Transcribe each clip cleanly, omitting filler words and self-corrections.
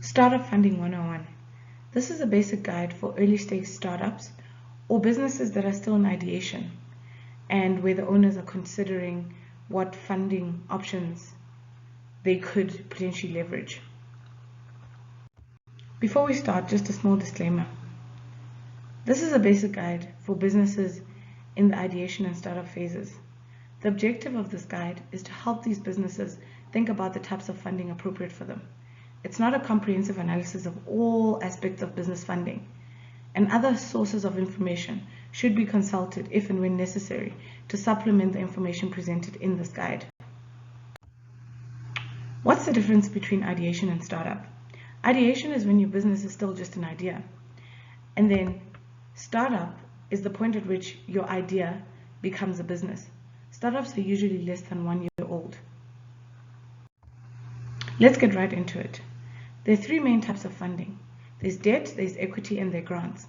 Startup Funding 101. This is a basic guide for early stage startups or businesses that are still in ideation and where the owners are considering what funding options they could potentially leverage. Before we start, just a small disclaimer. This is a basic guide for businesses in the ideation and startup phases. The objective of this guide is to help these businesses think about the types of funding appropriate for them. It's not a comprehensive analysis of all aspects of business funding, and other sources of information should be consulted if and when necessary to supplement the information presented in this guide. What's the difference between ideation and startup? Ideation is when your business is still just an idea, and then startup is the point at which your idea becomes a business. Startups are usually less than 1 year old. Let's get right into it. There are three main types of funding. There's debt, there's equity, and there are grants.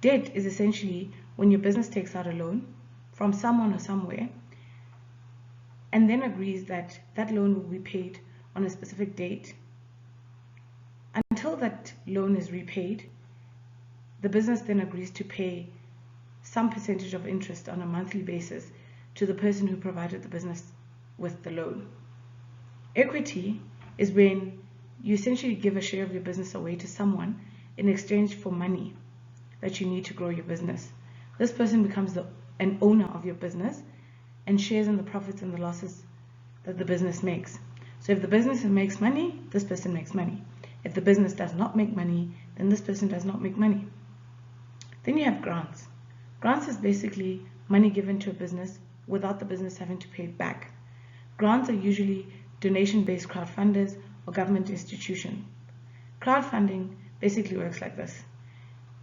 Debt is essentially when your business takes out a loan from someone or somewhere and then agrees that that loan will be paid on a specific date. Until that loan is repaid, the business then agrees to pay some percentage of interest on a monthly basis to the person who provided the business with the loan. Equity is when you essentially give a share of your business away to someone in exchange for money that you need to grow your business. This person becomes an owner of your business and shares in the profits and the losses that the business makes. So if the business makes money, this person makes money. If the business does not make money, then this person does not make money. Then you have grants. Grants is basically money given to a business without the business having to pay it back. Grants are usually donation-based crowdfunders or government institutions. Crowdfunding basically works like this.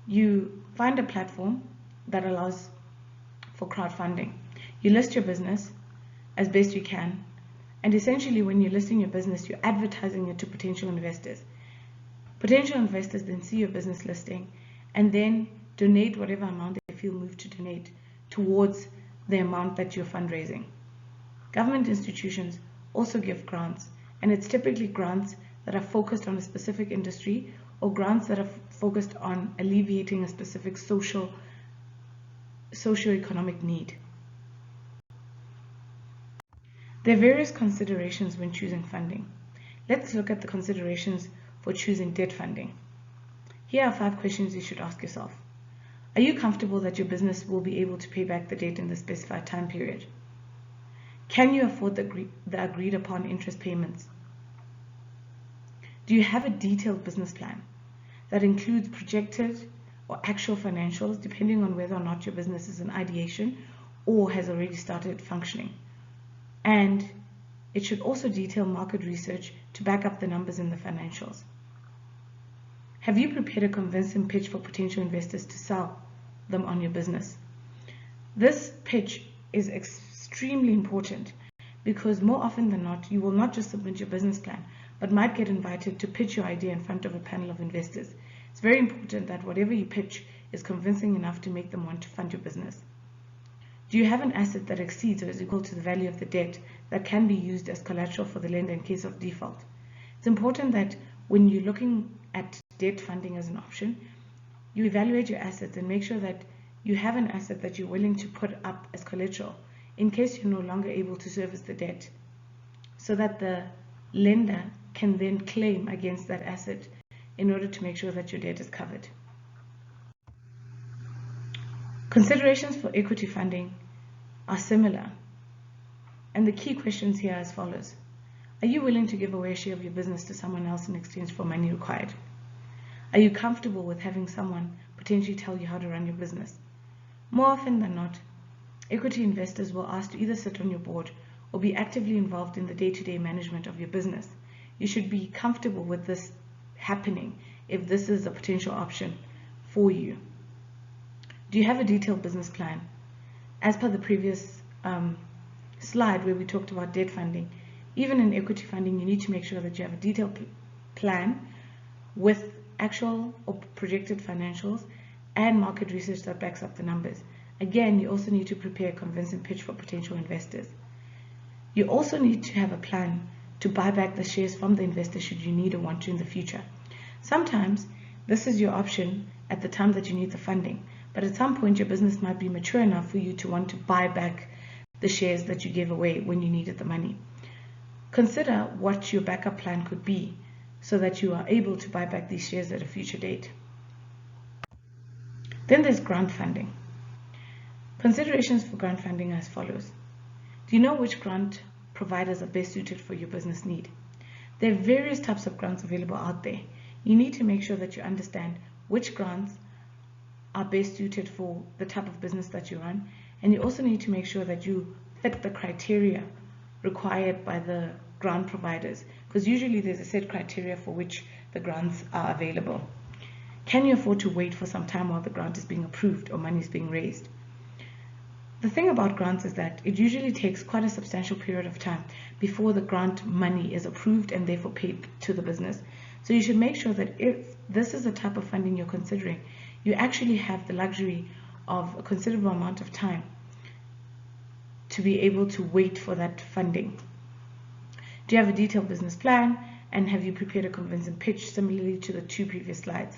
You find a platform that allows for crowdfunding. You list your business as best you can, and essentially when you're listing your business, you're advertising it to potential investors. Potential investors then see your business listing and then donate whatever amount they feel moved to donate towards the amount that you're fundraising. Government institutions also give grants, and it's typically grants that are focused on a specific industry or grants that are focused on alleviating a specific socio-economic need. There are various considerations when choosing funding. Let's look at the considerations for choosing debt funding. Here are 5 questions you should ask yourself. Are you comfortable that your business will be able to pay back the debt in the specified time period? Can you afford the agreed upon interest payments? Do you have a detailed business plan that includes projected or actual financials depending on whether or not your business is in ideation or has already started functioning? And it should also detail market research to back up the numbers in the financials. Have you prepared a convincing pitch for potential investors to sell them on your business? This pitch is extremely important because more often than not, you will not just submit your business plan, but might get invited to pitch your idea in front of a panel of investors. It's very important that whatever you pitch is convincing enough to make them want to fund your business. Do you have an asset that exceeds or is equal to the value of the debt that can be used as collateral for the lender in case of default? It's important that when you're looking at debt funding as an option, you evaluate your assets and make sure that you have an asset that you're willing to put up as collateral in case you're no longer able to service the debt, so that the lender can then claim against that asset in order to make sure that your debt is covered. Considerations for equity funding are similar, and the key questions here are as follows. Are you willing to give away a share of your business to someone else in exchange for money required? Are you comfortable with having someone potentially tell you how to run your business? More often than not, equity investors will ask to either sit on your board or be actively involved in the day-to-day management of your business. You should be comfortable with this happening if this is a potential option for you. Do you have a detailed business plan? As per the previous slide where we talked about debt funding, even in equity funding, you need to make sure that you have a detailed plan with actual or projected financials and market research that backs up the numbers. Again, you also need to prepare a convincing pitch for potential investors. You also need to have a plan to buy back the shares from the investor should you need or want to in the future. Sometimes this is your option at the time that you need the funding, but at some point your business might be mature enough for you to want to buy back the shares that you gave away when you needed the money. Consider what your backup plan could be so that you are able to buy back these shares at a future date. Then there's grant funding. Considerations for grant funding are as follows. Do you know which grant providers are best suited for your business need? There are various types of grants available out there. You need to make sure that you understand which grants are best suited for the type of business that you run, and you also need to make sure that you fit the criteria required by the grant providers, because usually there's a set criteria for which the grants are available. Can you afford to wait for some time while the grant is being approved or money is being raised? The thing about grants is that it usually takes quite a substantial period of time before the grant money is approved and therefore paid to the business. So you should make sure that if this is the type of funding you're considering, you actually have the luxury of a considerable amount of time to be able to wait for that funding. Do you have a detailed business plan, and have you prepared a convincing pitch similarly to the two previous slides?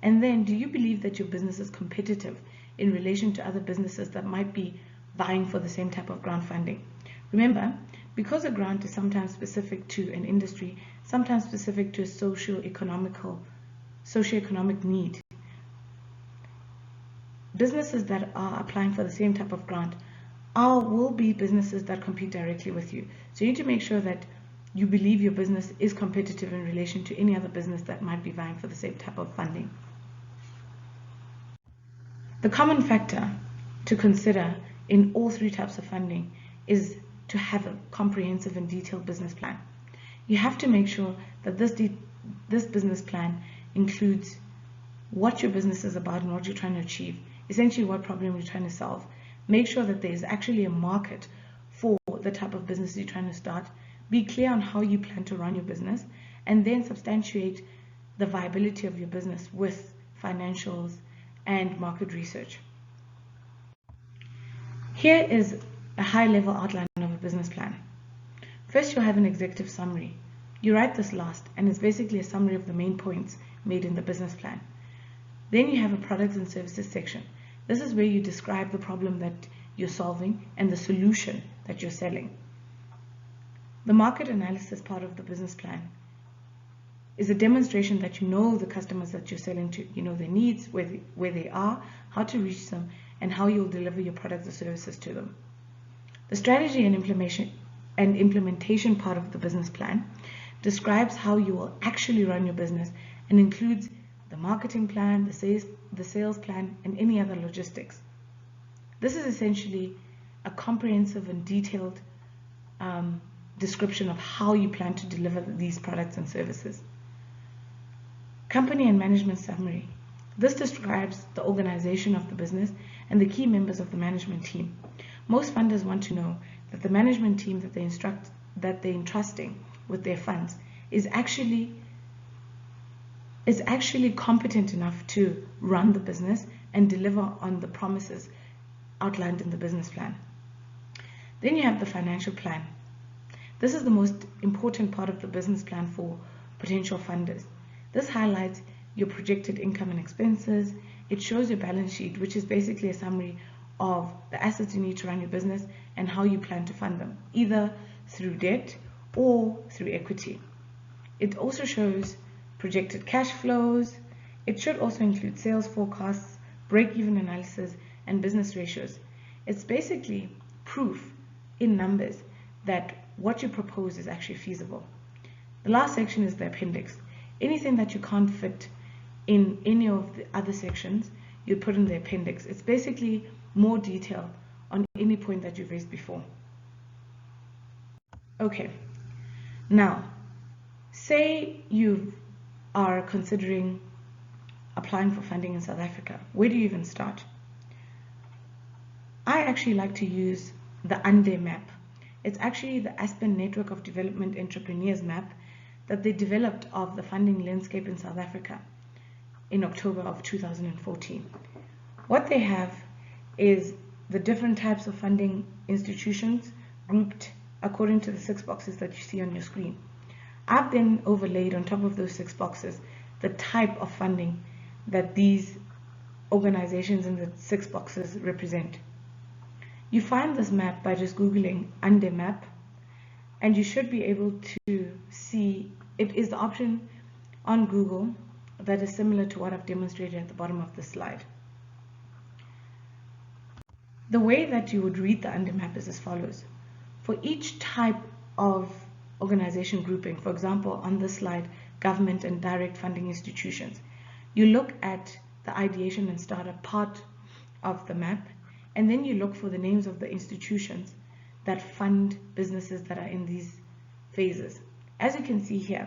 And then, do you believe that your business is competitive in relation to other businesses that might be vying for the same type of grant funding? Remember, because a grant is sometimes specific to an industry, sometimes specific to a socio-economic need, businesses that are applying for the same type of grant will be businesses that compete directly with you. So you need to make sure that you believe your business is competitive in relation to any other business that might be vying for the same type of funding. The common factor to consider in all three types of funding is to have a comprehensive and detailed business plan. You have to make sure that this business plan includes what your business is about and what you're trying to achieve, essentially what problem you're trying to solve. Make sure that there's actually a market for the type of business you're trying to start. Be clear on how you plan to run your business, and then substantiate the viability of your business with financials and market research. Here is a high-level outline of a business plan. First, you'll have an executive summary. You write this last, and it's basically a summary of the main points made in the business plan. Then you have a products and services section. This is where you describe the problem that you're solving and the solution that you're selling. The market analysis part of the business plan is a demonstration that you know the customers that you're selling to, you know their needs, where they are, how to reach them, and how you'll deliver your products or services to them. The strategy and implementation part of the business plan describes how you will actually run your business and includes the marketing plan, the sales plan, and any other logistics. This is essentially a comprehensive and detailed description of how you plan to deliver these products and services. Company and management summary. This describes the organization of the business and the key members of the management team. Most funders want to know that the management team that they're entrusting with their funds is actually competent enough to run the business and deliver on the promises outlined in the business plan. Then you have the financial plan. This is the most important part of the business plan for potential funders. This highlights your projected income and expenses. It shows your balance sheet, which is basically a summary of the assets you need to run your business and how you plan to fund them, either through debt or through equity. It also shows projected cash flows. It should also include sales forecasts, break-even analysis, and business ratios. It's basically proof in numbers that what you propose is actually feasible. The last section is the appendix. Anything that you can't fit in any of the other sections, you put in the appendix. It's basically more detail on any point that you've raised before. Okay, now say you are considering applying for funding in South Africa. Where do you even start? I actually like to use the ANDE Map. It's actually the Aspen Network of Development Entrepreneurs map that they developed of the funding landscape in South Africa in October of 2014. What they have is the different types of funding institutions grouped according to the 6 boxes that you see on your screen. I've then overlaid on top of those 6 boxes the type of funding that these organizations in the 6 boxes represent. You find this map by just Googling ANDE Map, and you should be able to see it is the option on Google that is similar to what I've demonstrated at the bottom of the slide. The way that you would read the ANDE Map is as follows. For each type of organization grouping, for example, on this slide, government and direct funding institutions, you look at the ideation and startup part of the map, and then you look for the names of the institutions that fund businesses that are in these phases. As you can see here,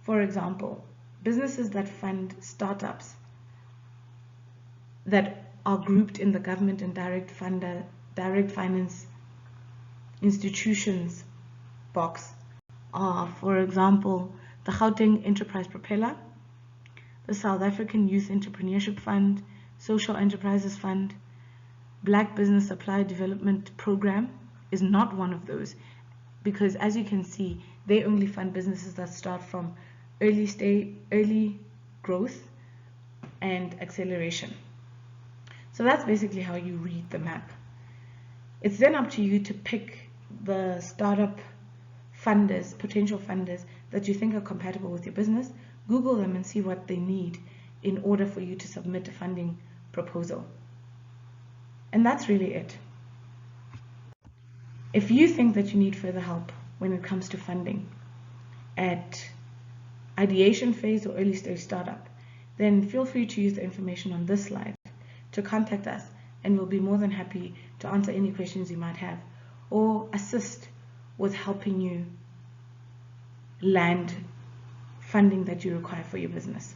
for example, businesses that fund startups that are grouped in the government and direct finance institutions box are, for example, the Gauteng Enterprise Propeller, the South African Youth Entrepreneurship Fund, Social Enterprises Fund. Black Business Supply Development Program is not one of those, because as you can see, they only fund businesses that start from early growth and acceleration. So that's basically how you read the map. It's then up to you to pick the startup funders, potential funders that you think are compatible with your business. Google them and see what they need in order for you to submit a funding proposal. And that's really it. If you think that you need further help when it comes to funding at ideation phase or early stage startup, then feel free to use the information on this slide to contact us, and we'll be more than happy to answer any questions you might have or assist with helping you land funding that you require for your business.